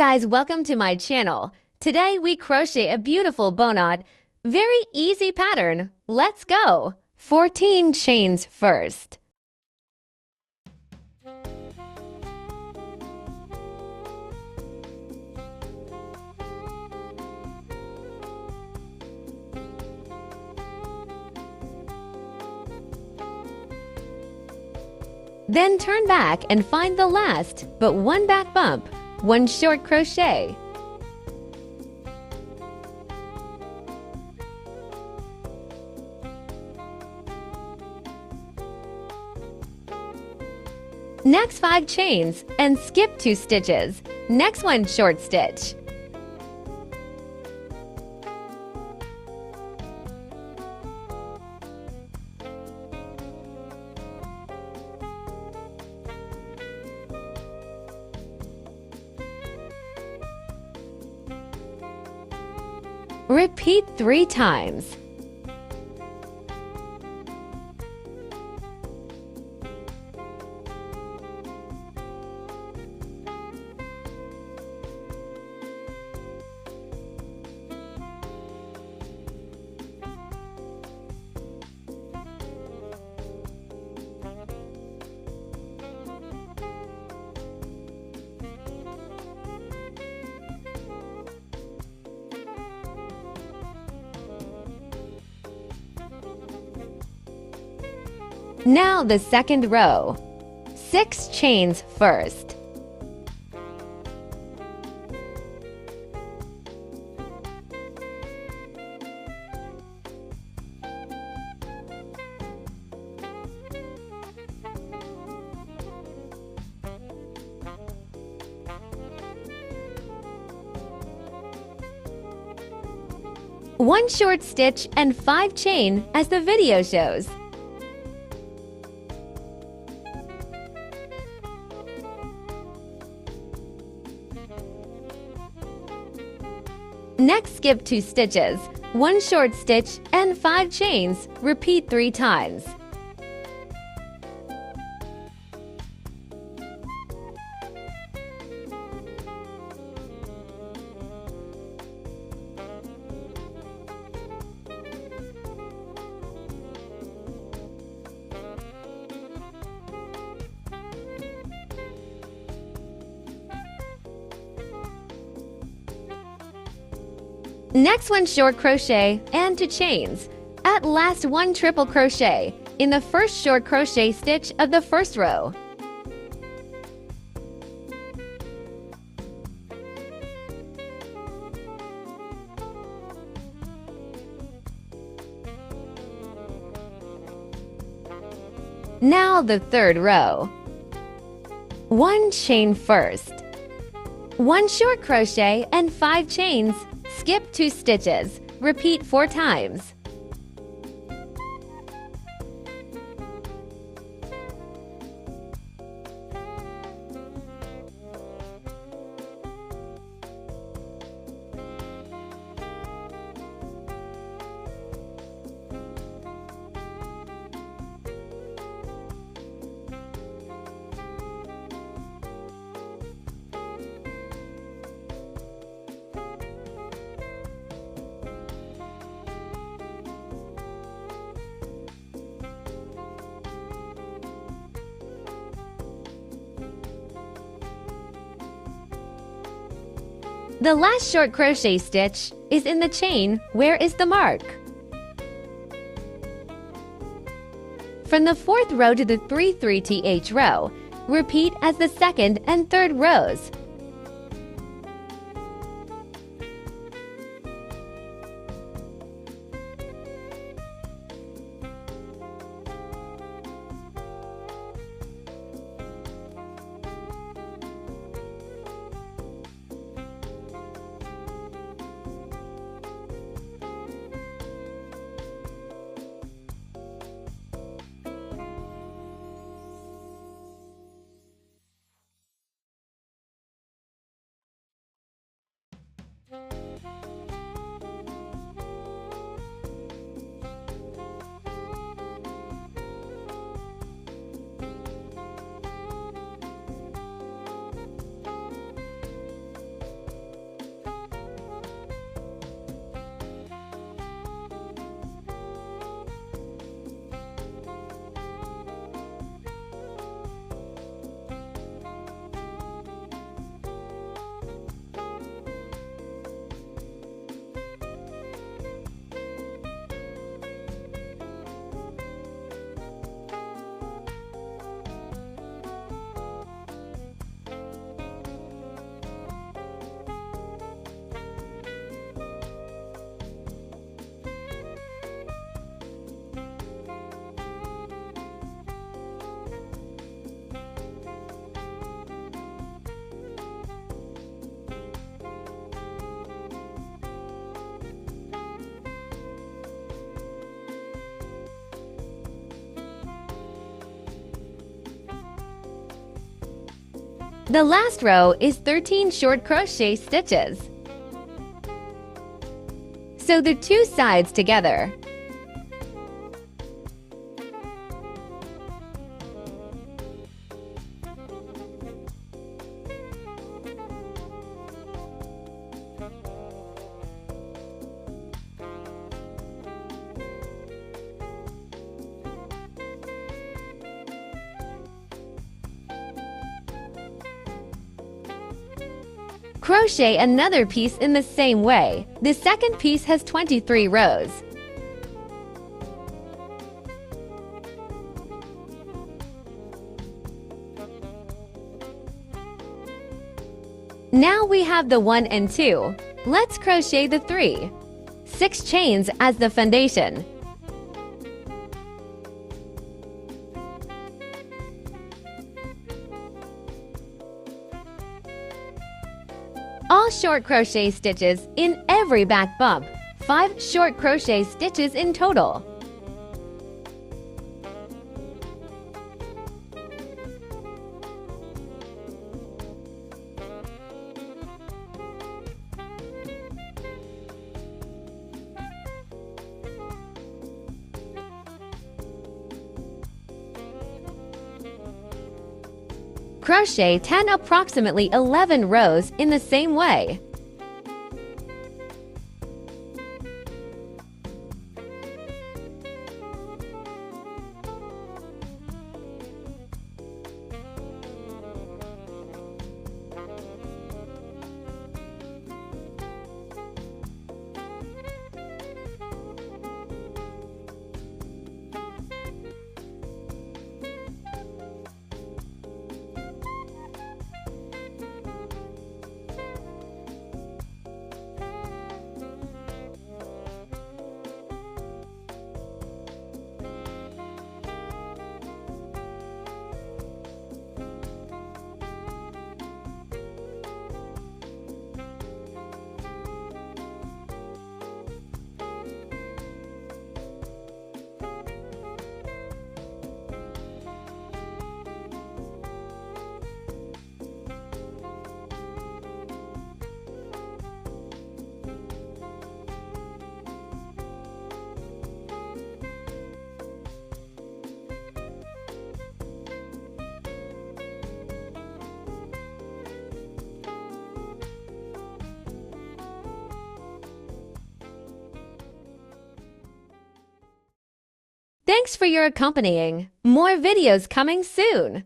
guys, welcome to my channel. Today we crochet a beautiful bow knot. Very easy pattern. Let's go. 14 chains first. Then turn back and find the last but one back bump. 1 short crochet. Next 5 chains and skip 2 stitches. Next one short stitch. Repeat 3 times. Now the second row. 6 chains first. One short stitch and 5 chain as the video shows. Next, skip 2 stitches, 1 short stitch and 5 chains. Repeat 3 times. Next one short crochet and 2 chains. At last 1 triple crochet in the first short crochet stitch of the first row. Now the third row. 1 chain first. 1 short crochet and 5 chains. Skip 2 stitches. Repeat 4 times. The last short crochet stitch is in the chain where is the mark. From the 4th row to the 3/3th row, repeat as the 2nd and 3rd rows. The last row is 13 short crochet stitches. Sew the two sides together. Crochet another piece in the same way. The second piece has 23 rows. Now we have the 1 and 2. Let's crochet the 3. 6 chains as the foundation. All short crochet stitches in every back bump. 5 short crochet stitches in total. Crochet 10 approximately 11 rows in the same way. Thanks for your accompanying. More videos coming soon!